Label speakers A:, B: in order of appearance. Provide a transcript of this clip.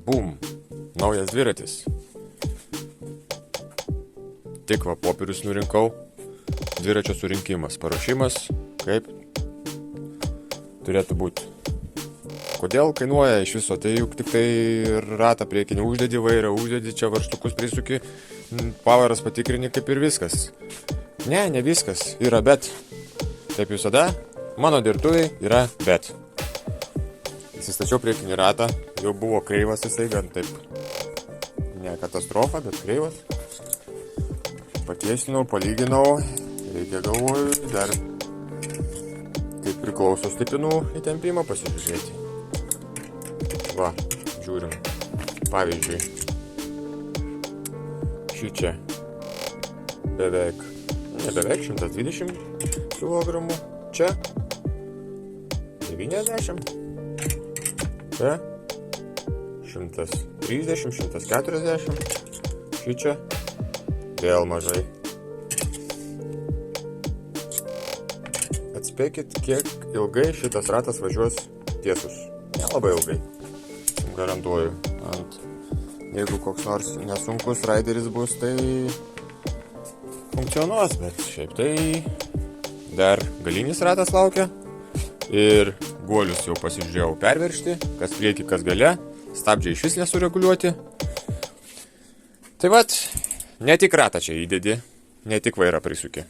A: Bum. Naujas dviratis. Tik va popierius nurinkau. Dviračio surinkimas. Paruošimas, kaip turėtų būti. Kodėl kainuoja iš viso? Tai juk tik tai ratą priekinį uždedi, vairą uždedi, čia varžtukus prisuki, pavaras patikrini kaip ir viskas. Ne viskas. Yra bet. Taip visada, mano dirbtuvėj yra bet. Įsistačiau priekinį ratą, jau buvo kreivas jisai, gan taip, ne katastrofa, bet kreivas. Patiesinau, palyginau, reikia galvoju, dar kaip priklauso stipinų įtempimą pasižiūrėti. Va, žiūrim, pavyzdžiui, šį čia beveik 120 kg, čia 90, čia 130, 140, šį čia vėl mažai. Atspėkit, kiek ilgai šitas ratas važiuos tiesus. Nelabai ilgai, garantuoju. Jeigu koks nors nesunkus raideris bus, tai funkcionuos, bet šiaip tai dar galinis ratas laukia. Ir guolius jau pasižiūrėjau perveršti, kas prieki, kas gale. Stabdžiai išvis nesureguliuoti. Tai vat, ne tik ratą čia įdedi, ne tik vairą prisuki.